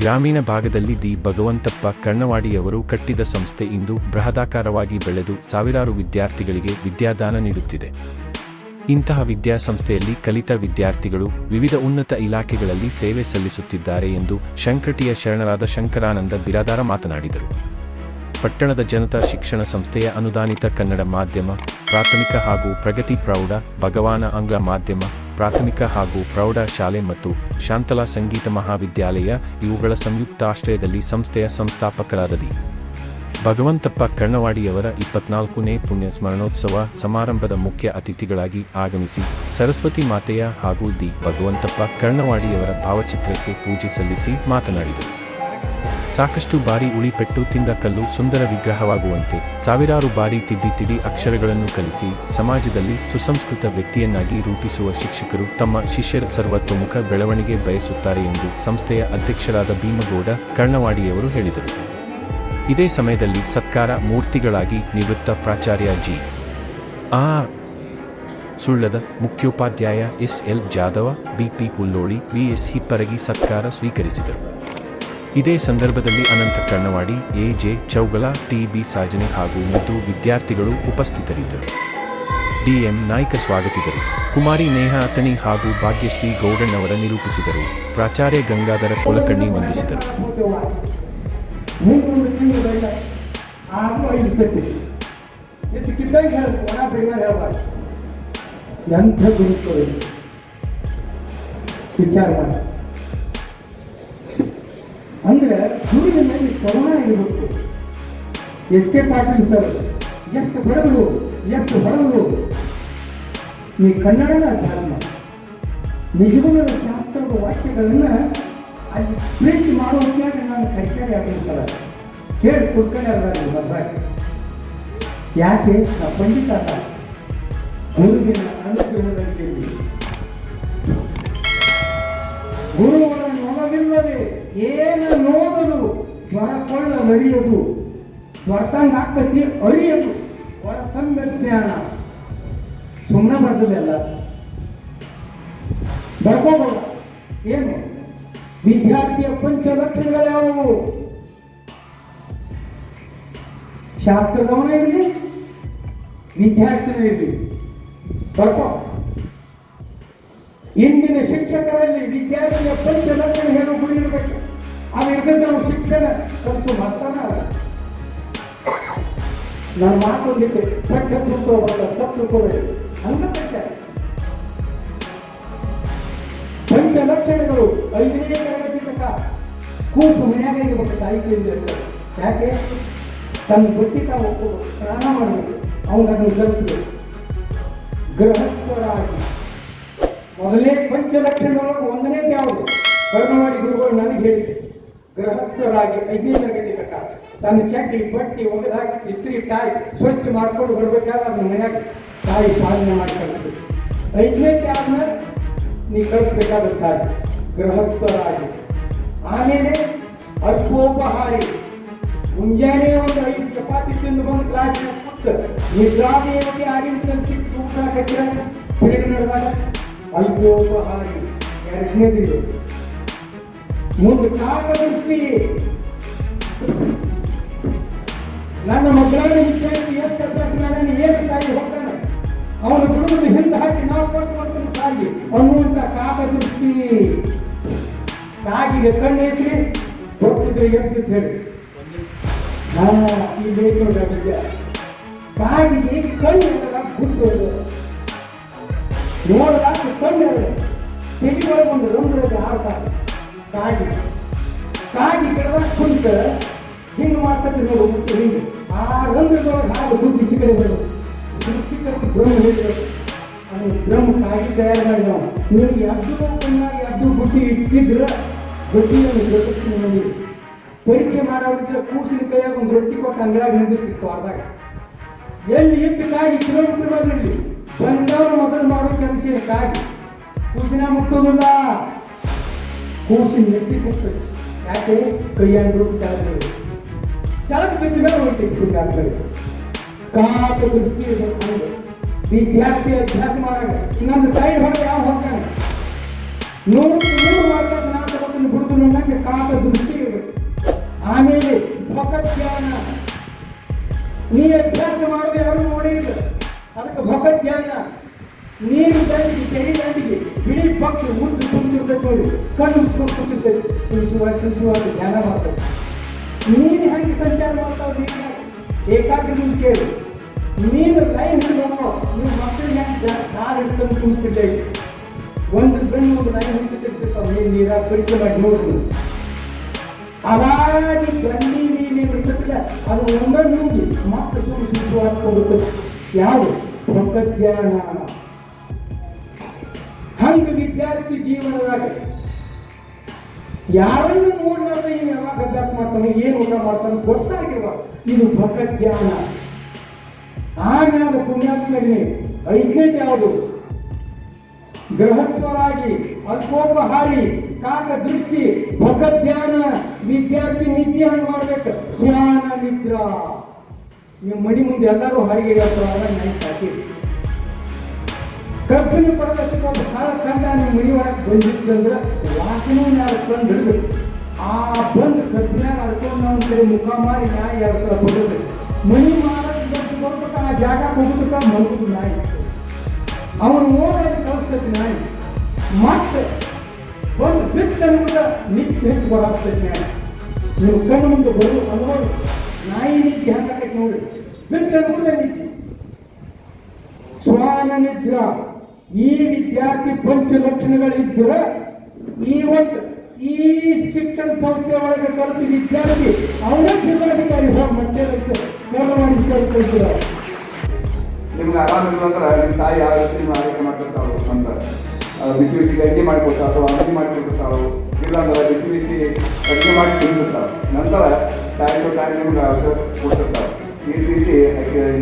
ಗ್ರಾಮೀಣ ಭಾಗದಲ್ಲಿ ದಿ ಭಗವಂತಪ್ಪ ಕರ್ಣವಾಡಿಯವರು ಕಟ್ಟಿದ ಸಂಸ್ಥೆ ಇಂದು ಬೃಹದಾಕಾರವಾಗಿ ಬೆಳೆದು ಸಾವಿರಾರು ವಿದ್ಯಾರ್ಥಿಗಳಿಗೆ ವಿದ್ಯಾದಾನ ನೀಡುತ್ತಿದೆ. ಇಂತಹ ವಿದ್ಯಾಸಂಸ್ಥೆಯಲ್ಲಿ ಕಲಿತ ವಿದ್ಯಾರ್ಥಿಗಳು ವಿವಿಧ ಉನ್ನತ ಇಲಾಖೆಗಳಲ್ಲಿ ಸೇವೆ ಸಲ್ಲಿಸುತ್ತಿದ್ದಾರೆ ಎಂದು ಶಂಕರಟಿಯ ಶರಣರಾದ ಶಂಕರಾನಂದ ಬಿರಾದಾರ ಮಾತನಾಡಿದರು. ಪಟ್ಟಣದ ಜನತಾ ಶಿಕ್ಷಣ ಸಂಸ್ಥೆಯ ಅನುದಾನಿತ ಕನ್ನಡ ಮಾಧ್ಯಮ ಪ್ರಾಥಮಿಕ ಹಾಗೂ ಪ್ರಗತಿ ಪ್ರೌಢ ಭಗವಾನ ಆಂಗ್ಲ ಮಾಧ್ಯಮ ಪ್ರಾಥಮಿಕ ಹಾಗೂ ಪ್ರೌಢ ಶಾಲೆ ಮತ್ತು ಶಾಂತಲಾ ಸಂಗೀತ ಮಹಾವಿದ್ಯಾಲಯ ಇವುಗಳ ಸಂಯುಕ್ತ ಆಶ್ರಯದಲ್ಲಿ ಸಂಸ್ಥೆಯ ಸಂಸ್ಥಾಪಕರಾದ ದಿ ಭಗವಂತಪ್ಪ ಕರ್ಣವಾಡಿಯವರ 24ನೇ ಪುಣ್ಯ ಸ್ಮರಣೋತ್ಸವ ಸಮಾರಂಭದ ಮುಖ್ಯ ಅತಿಥಿಗಳಾಗಿ ಆಗಮಿಸಿ ಸರಸ್ವತಿ ಮಾತೆಯ ಹಾಗೂ ದಿ ಭಗವಂತಪ್ಪ ಕರ್ಣವಾಡಿಯವರ ಭಾವಚಿತ್ರಕ್ಕೆ ಪೂಜೆ ಸಲ್ಲಿಸಿ ಮಾತನಾಡಿದರು. ಸಾಕಷ್ಟು ಬಾರಿ ಉಳಿಪೆಟ್ಟು ತಿಂದ ಕಲ್ಲು ಸುಂದರ ವಿಗ್ರಹವಾಗುವಂತೆ ಸಾವಿರಾರು ಬಾರಿ ತಿದ್ದಿ ಅಕ್ಷರಗಳನ್ನು ಕಲಿಸಿ ಸಮಾಜದಲ್ಲಿ ಸುಸಂಸ್ಕೃತ ವ್ಯಕ್ತಿಯನ್ನಾಗಿ ರೂಪಿಸುವ ಶಿಕ್ಷಕರು ತಮ್ಮ ಶಿಷ್ಯರ ಸರ್ವತೋಮುಖ ಬೆಳವಣಿಗೆ ಬಯಸುತ್ತಾರೆ ಎಂದು ಸಂಸ್ಥೆಯ ಅಧ್ಯಕ್ಷರಾದ ಭೀಮಗೌಡ ಕರ್ಣವಾಡಿಯವರು ಹೇಳಿದರು. ಇದೇ ಸಮಯದಲ್ಲಿ ಸತ್ಕಾರ ಮೂರ್ತಿಗಳಾಗಿ ನಿವೃತ್ತ ಪ್ರಾಚಾರ್ಯ ಜಿ. ಆರ್. ಸುಳ್ಳದ, ಮುಖ್ಯೋಪಾಧ್ಯಾಯ SL. ಜಾದವ, BP. Hulloli, VS. Hipparagi ಸತ್ಕಾರ ಸ್ವೀಕರಿಸಿದರು. ಇದೇ ಸಂದರ್ಭದಲ್ಲಿ ಅನಂತ ಕರ್ಣವಾಡಿ, ಎ.ಜೆ. ಚೌಗಲ, ಟಿ.ಬಿ. ಸಾಜನೆ ಹಾಗೂ ಮುದ್ದು ವಿದ್ಯಾರ್ಥಿಗಳು ಉಪಸ್ಥಿತರಿದ್ದರು. ಡಿ.ಎಂ. ನಾಯ್ಕ ಸ್ವಾಗತಿದರು. ಕುಮಾರಿ ನೇಹ ಅತಣಿ ಹಾಗೂ ಭಾಗ್ಯಶ್ರೀ ಗೌಡಣ್ಣವರ ನಿರೂಪಿಸಿದರು. ಪ್ರಾಚಾರ್ಯ ಗಂಗಾಧರ ಕುಲಕರ್ಣಿ ವಂದಿಸಿದರು. ಅಂದ್ರೆ ಗುರುವಿನ ಮೇಲೆ ಕರುಣ ಇರಬೇಕು. ಎಸ್.ಕೆ. ಪಾಟೀಲ್ ಸರ್ ಎಷ್ಟು ಬಡವರು ಎಷ್ಟು ಹೊರವರು ಈ ಕನ್ನಡದ ಧರ್ಮ ನಿಜಗುಣದ ಶಾಸ್ತ್ರದ ವಾಕ್ಯಗಳನ್ನು ಅಲ್ಲಿ ಪ್ರಿಂಟ್ ಮಾಡುವಂತೆ ನಾನು ಕೈಚಾರಿ ಆಗಿರ್ತಾರೆ ಕೇಳಿ ಕುಡ್ಕೊಂಡೆ ಬರ್ತಾರೆ. ಯಾಕೆ ಪಂಡಿತ ಗುರುವಿನ ಅನುಗ್ರಹದಲ್ಲಿ ಗುರುವರ ನೊಲವಿಲ್ಲದೆ ಏನು ನೋದಲು ಜ್ವರಕೊಳ್ಳಲರಿಯದು ಜ್ವರತಂಗಾಕತಿ ಅರಿಯದು ಹೊರ ಸಂಜ್ಞಾನ ಸುಮ್ಮನೆ ಬರ್ತದೆಲ್ಲ ಬರ್ಕೋಬೋದ. ಏನು ವಿದ್ಯಾರ್ಥಿಯ ಪಂಚಲಕ್ಷಣಗಳ್ಯಾವುವು? ಶಾಸ್ತ್ರದವನ ಇರಲಿ ವಿದ್ಯಾರ್ಥಿನ ಇರಲಿ ಬರ್ಕೋ. ಇಂದಿನ ಶಿಕ್ಷಕರಲ್ಲಿ ವಿದ್ಯಾರ್ಥಿಯ ಪಂಚಲಕ್ಷಣ ಹೇಳೋ ಗುರಿ ಇರಬೇಕು. ಅದು ಇರ್ತದೆ ನಾವು ಶಿಕ್ಷಣ ಕಲಿಸು ಮಾತಾಡ ನಾನು ಮಾತೊಂದಿದ್ದೆ ಪಠ್ಯ ತಪ್ಪುಕೊಳ್ಳಿ ಹಂಗೆ ಪಂಚಲಕ್ಷಣಗಳು 5ನೇ ತರಗತಿ ತನಕ ಕೂಸು ಮನೆಯಾಗ ಇರಬೇಕು. ತಾಯಿಕೆಯಿಂದ ಇರ್ತಾರೆ. ಯಾಕೆ ತನ್ನ ಬುಟ್ಟಿ ತಾವು ಒಪ್ಪೋದು ಸ್ನಾನ ಮಾಡಬೇಕು. ಅವನನ್ನು ಕಲಿಸಬೇಕು. ಗೃಹಸ್ಥರಾಗಿ ಮೊದಲನೇ ಪಂಚಲಕ್ಷಣದೊಳಗೆ 1ನೇದು ಯಾವುದು? ಕರ್ಣವಾಡಿ ಗುರುಗಳು ನನಗೆ ಹೇಳಿದೆ. ಗೃಹಸ್ಥರಾಗಿ 5ನೇ ತರಗತಿ ತನಕ ತನ್ನ ಚಡ್ಡಿ ಬಟ್ಟಿ ಒಗೆದಾಕಿ ಇಸ್ತ್ರಿ ತಾಯಿ ಸ್ವಚ್ಛ ಮಾಡ್ಕೊಂಡು ಬರ್ಬೇಕಾದ್ರೆ ಅದನ್ನ ಮನೆಯಾಗ ತಾಯಿ ಪಾಲನೆ ಮಾಡಿ ಕಳಿಸ್ಬೇಕು. 5ನೇದು ಆದ್ಮೇಲೆ ನೀ ಕಳಿಸ್ಬೇಕಾದ್ರೆ ಸಾಧ್ಯ ಗೃಹಸ್ಥರಾಗಿ. ಆಮೇಲೆ ಅಲ್ಪೋಪಹಾರಿ ಮುಂಜಾನೆ ಒಂದು 5 ಚಪಾತಿ ತಿಂದು ಬಂದು ಕ್ಲಾಸಿನ ಕೂತ ನಿದ್ರಾದೇವತೆ ಆಗಿನ ಕಲಿಸಿ ತೂಕ ಕಟ್ಟಿರ ಪೀರಿಯಡ್ ನಡೆದಾಗ ಅಲ್ಪೋಪಹಾರಿ 2ನೇದು. ಮುಂದೆ ಕಾಕದೃಷ್ಟಿ. ನನ್ನ ಮಕ್ಕಳಾದ ವಿದ್ಯಾರ್ಥಿ ಎಷ್ಟು ಅಭ್ಯಾಸ ಮಾಡಿ ಏನು ಸಾಗಿ ಹೋಗ್ತಾನೆ ಅವನು ಬಿಡುವುದು ಹಿಂದೆ ಹಾಕಿ ನಾವು ಕೊಟ್ಟು ಮಾಡ್ತಾನೆ ಸಾಗಿ ಅನ್ನುವಂಥ ಕಾಕದೃಷ್ಟಿ. ಕಾಗಿಗೆ ಕಣ್ಣು ಹೆಸರಿ ಹೋಗ್ತಿದ್ರೆ ಎದ್ದು ಹೇಳಿ ಈ ಬೇಕು ಕಾಗಿಗೆ ಕಣ್ಣು ಗುಡ್ಡೋದು ನೋಡಲಾಕ ಕಣ್ಣು ತೆಗಿದೊಳಗೆ ಒಂದು ರಂಧ್ರದ ಆಡ್ತಾರೆ. ಕಾಗಿ ಗಿಡದಾಗ ಕುಂತ ಹಿಂಗೆ ಮಾಡ್ತದೆ ನೋಡು ಮುಟ್ಟು ಹಿಂಗೆ ಆ ರಂಧ್ರದೊಳಗೆ ಹಾಗೆ ದುಡ್ಡು ಚಿಕ್ಕಡೆ ಬರೋದು ಬ್ರಹ್ಮ ಹೇಳಿದ್ರು. ಅದು ಬ್ರಹ್ಮ ಕಾಗಿ ತಯಾರು ಮಾಡಿ ನಾವು ನೀವು ಎದ್ದು ಕಣ್ಣಾಗಿ ಎದ್ದು ಬುಟ್ಟಿ ಇಟ್ಟಿದ್ರೆ ರೊಟ್ಟಿಯನ್ನು ರೊಟ್ಟಿ ನೋಡಿ ಪರೀಕ್ಷೆ ಮಾಡೋರಿದ್ರೆ ಕೂಸಿನ ಕೈಯಾಗ ಒಂದು ರೊಟ್ಟಿ ಕೊಟ್ಟು ಅಂಗಡಿಯಾಗ ನಿಂದಿರ್ತಿತ್ತು. ಅರ್ಧಾಗ ಎಲ್ಲಿ ಇತ್ತು ಕಾಗಿ ಕಿಲೋಮೀಟರ್ ಬಂದಿರಲಿ ಬಂದವರು ಮೊದಲು ಮಾಡೋ ಕೆಲಸ ಕಾಗಿ ಕೂಸಿನ ಮುಟ್ಟೋದಿಲ್ಲ. ಕೂಸಿನ ನೆತ್ತಿ ಕೊಡ್ತದೆ. ಯಾಕೆ ಕೈಯಾಗ ರೊಟ್ಟಿ ಕೆಳಗೆ ಬಿದ್ದ ಮೇಲೆ ಹೋಗ್ತಿತ್ತು ಆಗ್ತದೆ. ಕಾಟ ದೃಷ್ಟಿ ಇರಬೇಕು. ವಿದ್ಯಾರ್ಥಿ ಅಭ್ಯಾಸ ಮಾಡಾಗ ಇನ್ನೊಂದು ಸೈಡ್ ಹೊರಗೆ ಯಾವ ಹೋಗ್ತಾನೆ 100 ಮಾಡ್ತಾರೆ ನಾಟಕವನ್ನು ಬಿಡುದು ನನಗೆ ಕಾಟ ದೃಷ್ಟಿ ಇರಬೇಕು. ಆಮೇಲೆ ಭಗಜ್ಞಾನ ನೀ ಅಭ್ಯಾಸ ಮಾಡೋದು ಯಾರು ನೋಡಿಲ್ಲ, ಅದಕ್ಕೆ ಭಗಜ್ಞಾನ ನೀರು ದಂಡಿಗೆ ಕೆರೆ ದಂಡಿಗೆ ಬಿಳಿ ಪಕ್ಷಿ ಉಂಟು ಕುಂತಿರ್ತೈತೆ ನೋಡಿ, ಕಣ್ಣು ಮುಚ್ಕೊಂಡು ಕುಂತಿರ್ತೈತೆ, ಸುಳಿಸುವಾಗ ಧ್ಯಾನ ಮಾಡ್ತದೆ. ನೀನು ಹೆಂಗೆ ಸಂಚಾರ ಮಾಡ್ತಾವೆ ಏಕಾಗ್ರದಿಂದ ಕೇಳಿ. ನೀನು ಲೈನ್ ಹಿಡಿದೋ ನೀವು ಮಕ್ಕಳಿಗೆ ಕಾಲು ಹಿಡ್ಕೊಂಡು ತುಂಬಿಸಿರ್ತೈತೆ, ಒಂದು ಗಣ್ಣು ಒಂದು ಲೈನ್ ಹಿಡಿತಿರ್ತಿರ್ತಾವ, ನೀನು ನೀರಾಗ ಪರೀಕ್ಷೆ ಮಾಡಿ ನೋಡ್ರಿ. ಅವಾಗ ಗಂಡಿ ನೀರು ಇರ್ತಲ್ಲ ಅದು ಒಂದೊಂದು ನುಂಗಿ ಮತ್ತೆ ಸುಳಿಸುವ ಹೋಗುತ್ತದೆ. ಯಾವುದು ಭಗಜ್ಞಾನ. ಹಂಗ ವಿದ್ಯಾರ್ಥಿ ಜೀವನದಾಗ ಯಾರನ್ನು ನೋಡ್ಲಾರ್ದ ಏನು ಯಾವಾಗ ಅಭ್ಯಾಸ ಮಾಡ್ತಾನೆ, ಏನು ಊಟ ಮಾಡ್ತಾನೆ ಗೊತ್ತಾಗಿರುವ ಇದು ಭಗಜ್ಞಾನ. ಆಮ್ಯಾಗ ಪುಣ್ಯಾತ್ಮರಿಗೆ 5ನೇದು ಯಾವುದು ಗೃಹಸ್ಥರಾಗಿ ಅಲ್ಪೋಪಹಾರಿ ಕಾಕ ದೃಷ್ಟಿ ಭಗಜ್ಞಾನ. ವಿದ್ಯಾರ್ಥಿ ನಿದ್ದೆ ಹಂಗೆ ಮಾಡ್ಬೇಕು. ಧ್ಯಾನ ನಿದ್ರಾ. ನಿಮ್ಮ ಮಡಿ ಮುಂದೆ ಎಲ್ಲರೂ ಹಾಗೆ ನೈಟ್ ಹಾಕಿ ಕಬ್ಬಿನ ಪಡೆದ ಹಾಳ ಕಂಡ ನಿಮ್ಮ ಮನಿ ಒಳಗೆ ಬಂದಿತ್ತಂದ್ರೆ ವಾಸನೆ ನಾವು ಕಂಡು ಹಿಡಿದು ಆ ಬಂದು ಕಬ್ಬಿನಾಗ ಅಡ್ಕೊಂಡು ನಾವು ಕಡೆ ಮುಖ ಮಾಡಿ ನಾಯಿ ಯಾರ ಕೊಡೋದು ಮನಿ ಮಾಡೋದು ಬರ್ತಕ್ಕ ಆ ಜಾಗ ಹೋಗುತ್ತಕ್ಕ ಮಲಗುದು ನಾಯಿ. ಅವನು ಓದಾಗಿ ಕಳಿಸ್ತೈತಿ ನಾಯಿ. ಮತ್ತೆ ಒಂದು ಬಿತ್ತ ನಿಮ್ಗೆ ನಿತ್ಯ ಹೆಚ್ಚು ಬರಾಗ್ತೈತಿ ನಾಯಿ. ನೀವು ಕಣ್ಣು ಮುಂದೆ ಬರೋದು ಅನ್ಬೋದು ನಾಯಿ ನಿತ್ಯ ಹಾಕಕ್ಕೆ ನೋಡಿ ಬಿತ್ತ ನಿತ್ಯ ಶ್ವಾನ ನಿದ್ರಾ. ಈ ವಿದ್ಯಾರ್ಥಿ ಪಂಚಲಕ್ಷಣಗಳಿದ್ದರೆ ಈ ಶಿಕ್ಷಣ ಸಂಸ್ಥೆ ಒಳಗೆ ಕಲಿತು ವಿದ್ಯಾರ್ಥಿ ಅವರೇ ಜಿಲ್ಲಾಧಿಕಾರಿ ಹೋಗಿ ಮತ್ತೆ ನಿಮ್ಗೆ ಆರಾಮಿಲ್ಲ ಅಂದ್ರೆ ನಿಮ್ಮ ತಾಯಿ ಯಾವ ರೀತಿ ಆರೈಕೆ ಮಾಡ್ತಿರ್ತಾಳು ಅಂತ ಬಿಸಿ ಬಿಸಿ ಅಡುಗೆ ಮಾಡಿಕೊಡ್ತಾ ಅಥವಾ ಅಡುಗೆ ಮಾಡಿಕೊಡ್ತಿರ್ತಾಳು, ಇಲ್ಲಾಂದ್ರೆ ಬಿಸಿ ಬಿಸಿ ಅಡುಗೆ ಮಾಡಿ ತಿಂದಿರ್ತಾವೆ. ನಂತರ ಟೈಮ್ ಟು ಟೈಮ್ ನಿಮ್ಗೆ ಔಷಧ ಕೊಡ್ತಿರ್ತಾವೆ. ಈ ರೀತಿ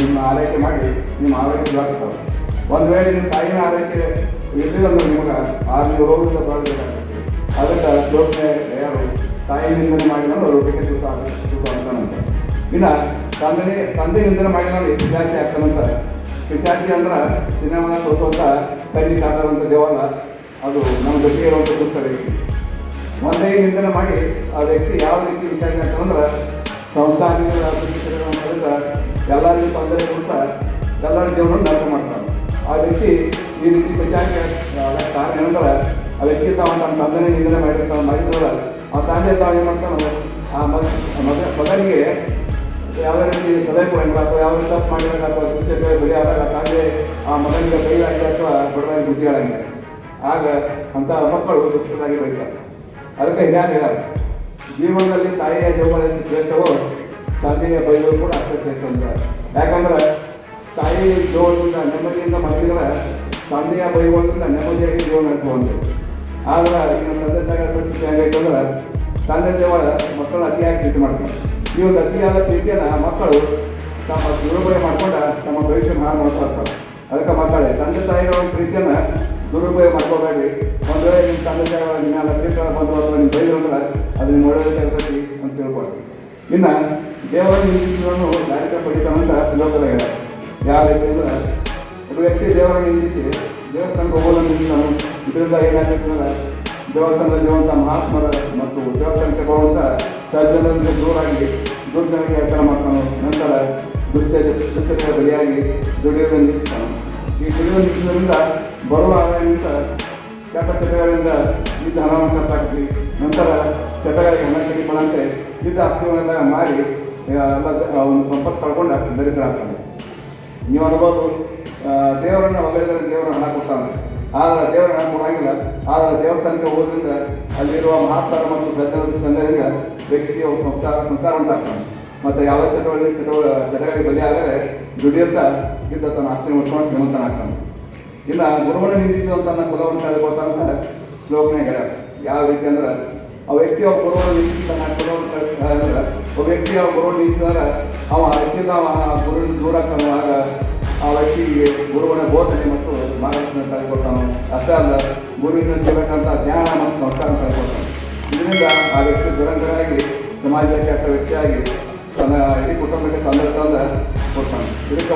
ನಿಮ್ಮ ಆರೈಕೆ ಮಾಡಿ ನಿಮ್ಮ ಆರೋಗ್ಯ ಸುಧಾರಿಸ್ತಾವೆ. ಒಂದು ವೇಳೆ ನಿಮ್ಮ ತಾಯಿನ ಆರೈಕೆ ಇರಲಿಲ್ಲ ಅಂದ್ರೆ ನಿಮ್ಗೆ ನೀವು ರೋಗದಿಂದ ಬರಬೇಕಾಗ್ತದೆ. ಅದಕ್ಕೆ ಯೋಚನೆ ಯಾರು ತಾಯಿನಿಂದ ಮಾಡಿದ್ರು ರೋಗಕ್ಕೆ ಸುಖ ಅಂತಾನಂತೆ. ಇನ್ನು ತಂದೆಯಿಂದ ಮಾಡಿದ್ರೆ ಪಿಶಾಚಿ ಆಗ್ತಾನಂತ. ಪಿಶಾಚಿ ಅಂದ್ರೆ ಸಿನಿಮಾನ ತೋರಿಸುವಂಥ ಕೈಲಿ ಕಾಣುವಂಥ ದೇವಲ್ಲ, ಅದು ನಮ್ಮ ಜೊತೆಗೆ ಇರುವಂಥ ದುಷ್ಟ ವ್ಯಕ್ತಿ. ಒಂದೇ ನಿಂದನೆ ಮಾಡಿ ಆ ವ್ಯಕ್ತಿ ಯಾವ ರೀತಿ ಪಿಶಾಚಿ ಆಗ್ತಾನಂದ್ರೆ ಸಂಸ್ಥಾನದಿಂದ ಎಲ್ಲರಿಗೂ ತೊಂದರೆ ಕೊಡ್ತಾ ಎಲ್ಲರ ಜೀವನ ನಾಶ ಮಾಡ್ತಾನೆ. ಆ ವ್ಯಕ್ತಿ ಈ ರೀತಿ ಪಿಶಾಚಿ ಕಾರಣ ಏನಂದ್ರೆ ಆ ವ್ಯಕ್ತಿ ತಾವು ತನ್ನ ತಂದೆನೇ ನಿಂದನೆ ಮಾಡಿದ್ರೆ ಆ ತಂದೆ ತಾವು ಏನು ಮಾಡ್ತಾನೆ ಆ ಮಗನಿಗೆ ಯಾವ ರೀತಿ ಸಲಹೆ ಕೊಡಂಗಿಲ್ಲ ಅಥವಾ ಯಾವ ರೀತಿ ತಪ್ಪು ಮಾಡಿದಾಗ ಅಥವಾ ಶಿಕ್ಷಕ ಬಲಿ ಆದಾಗ ತಂದೆ ಆ ಮಗನಿಗೆ ಬೈಲಾಗಿ ಅಥವಾ ಬಡವಾಗಿ ಬುದ್ಧಿಗಳಾಗಿದೆ. ಆಗ ಅಂಥ ಮಕ್ಕಳು ದುಷ್ಟರಾಗಿ ಬೆಳೀತಾರೆ. ಅದಕ್ಕೆ ಹೀಗಾಗಿ ಜೀವನದಲ್ಲಿ ತಾಯಿಯ ಜೀವನ ಶ್ರೇಷ್ಠವೋ ತಂದೆಯ ಬೈಗಳು ಕೂಡ ಅಷ್ಟೇ ಶ್ರೇಷ್ಠ ಅಂತ. ಯಾಕಂದ್ರೆ ತಾಯಿ ಜೀವನದಿಂದ ನೆಮ್ಮದಿಯಿಂದ ಮಲಗಿದ್ರೆ ತಂದೆಯ ಬೈಗಳಿಂದ ನೆಮ್ಮದಿಯಾಗಿ ಜೀವನ ನಡೆಸುವಂಥದ್ದು. ಆದ್ರೆ ಈಗ ತಂದೆ ತಾಯಿಗಳ ಪರಿಸ್ಥಿತಿ ಹೇಗಾಯ್ತು ಅಂದ್ರೆ ತಂದೆ ದೇವರ ಮಕ್ಕಳು ಅತಿಯಾಗಿ ಪ್ರೀತಿ ಮಾಡ್ತಾರೆ. ಈ ಒಂದು ಅತಿಯಾದ ಪ್ರೀತಿಯನ್ನು ಮಕ್ಕಳು ತಮ್ಮ ದುರುಪಯೋಗ ಮಾಡ್ಕೊಂಡು ತಮ್ಮ ಭವಿಷ್ಯನ ಹಾಳು ಮಾಡ್ತಾ ಇರ್ತಾರೆ. ಅದಕ್ಕೆ ಮಕ್ಕಳೇ ತಂದೆ ತಾಯಿಗಳ ಒಂದು ಪ್ರೀತಿಯನ್ನು ದುರುಪಯೋಗ ಮಾಡ್ಕೋಬೇಡಿ. ಒಂದು ವೇಳೆ ನಿಮ್ಮ ತಂದೆ ತಾಯಿಗಳ ನಿಮ್ಮ ಪ್ರೀತಿ ಬಂದು ಅಥವಾ ನಿಮ್ಮ ಬೈದು ಅಂದ್ರೆ ಅದು ನಿಮ್ಮ ಒಳ್ಳೆಯ ಇರ್ತೈತಿ ಅಂತ ತಿಳ್ಕೊಳ್ಳಿ. ಇನ್ನು ದೇವರ ನಿಂದಿಸುವನ್ನು ದಾರಿಕ ಪಡಿತಾನಂತ ಶ್ಲೋಕದಾಗ ಯಾವ ರೀತಿ ಅಂದ್ರೆ ಒಬ್ಬ ವ್ಯಕ್ತಿ ದೇವರ ನಿಂದಿಸಿ ದೇವಸ್ಥಾನಕ್ಕೆ ಹೋಗೋದನ್ನು ನಿಂದಿಸ್ತಾನು. ಇದರಿಂದ ಏನಾಗ್ತದೆ ದೇವಸ್ಥಾನದಲ್ಲಿ ಇರುವಂಥ ಮಹಾತ್ಮರ ಮತ್ತು ದೇವಸ್ಥಾನಕ್ಕೆ ಬರುವಂಥ ಸಜ್ಜನರಿಂದ ದೂರಾಗಿ ದುರ್ಜನಿಗೆ ಕೆಲಸ ಮಾಡ್ತಾನೆ. ನಂತರ ದುಷ್ಟತೆಯ ಬಲಿಯಾಗಿ ದುಡಿಯೋದನ್ನು ನಿಲ್ಲಿಸ್ತಾನೆ. ಈ ದುಡಿಯೋದನ್ನು ನಿಲ್ಲಿಸೋದ್ರಿಂದ ಬರುವ ಆದಾಯದಿಂದ ಕೆಟ್ಟ ಚಟಗಳಿಂದ ಇದ್ದ ಹಣವನ್ನು ಖರ್ಚಾಗ್ತೀವಿ. ನಂತರ ಚಟಗಳಿಗೆ ಹಣ ಕಡಿಮೆ ಇದ್ದ ಆಸ್ತಿಗಳನ್ನೆಲ್ಲ ಮಾರಿ ಎಲ್ಲ ಒಂದು ಸಂಪತ್ತು ಕಳ್ಕೊಂಡು ದರಿದ್ರ ಆಗ್ತಾನೆ. ನೀವು ಅನ್ಬೋದು ದೇವರನ್ನು ಹೊಗಳಿದ್ರೆ ದೇವರ ಹಣ ಕೊಡ್ತಾನೆ, ಆದರೆ ದೇವರ ಹಣ ಕೊಡೋಂಗಿಲ್ಲ. ಆದರೆ ದೇವಸ್ಥಾನಕ್ಕೆ ಹೋದ್ರಿಂದ ಅಲ್ಲಿರುವ ಮಹಾತ್ಮರ ಮತ್ತು ಸಜ್ಜನರಿಂದ ವ್ಯಕ್ತಿಯ ಸಂಸಾರ ಉಂಟಾಗ್ತಾನೆ. ಮತ್ತು ಯಾವ ಚಟಗಳಿಗೆ ಬಲಿಯಾದರೆ ದುಡಿಯುತ್ತಾ ಇದ್ದ ತನ್ನ ಆಸ್ತಿ ಉಟ್ಕೊಂಡು ಶ್ರೀಮಂತನಾಗ್ತಾನೆ. ಇನ್ನು ಗುರುವನ್ನು ನಿಂದಿಸುವಂತ ಕುಲವನ್ನು ಕಳೆದುಕೊಳ್ತಾನಂತ ಶ್ಲೋಕನೇ ಹೇಳ್ಯಾರ. ಯಾವ ರೀತಿ ಅಂದ್ರೆ ಆ ವ್ಯಕ್ತಿ ಅವ ಗುರುವನ್ನು ನಿಂದಿಸ್ತಾನೆ, ಕುಲವನ್ನು ಕಳಿಸ್ತಾರೆ. ಒಬ್ಬ ವ್ಯಕ್ತಿ ಅವ ಗುರುವನ್ನು ನಿಂದಿಸಿದಾಗ ಅವ ವ್ಯಕ್ತಿಯಿಂದ ಗುರುವಿನ ದೂರ ಆಗ್ತಾನೆ. ಆಗ ಆ ವ್ಯಕ್ತಿಗೆ ಗುರುವಿನ ಬೋಧನೆ ಮತ್ತು ಮಾರ್ಗದರ್ಶನ ಕಳೆದುಕೊಳ್ತಾನೆ. ಅಷ್ಟೇ ಅಲ್ಲ, ಗುರುವಿನ ಸಿಗಬೇಕಂತ ಜ್ಞಾನ ಮತ್ತು ಸಂಸ್ಕಾರ ಕಳೆದುಕೊಳ್ತಾನೆ. ಇದರಿಂದ ಆ ವ್ಯಕ್ತಿ ದುರಂತರಾಗಿ ಸಮಾಜಕ್ಕೆ ಕೆಟ್ಟ ವ್ಯಕ್ತಿಯಾಗಿ ತನ್ನ ಇಡೀ ಕುಟುಂಬಕ್ಕೆ ತಂದ ಕೊಡ್ತಾನೆ. ಇದಕ್ಕೆ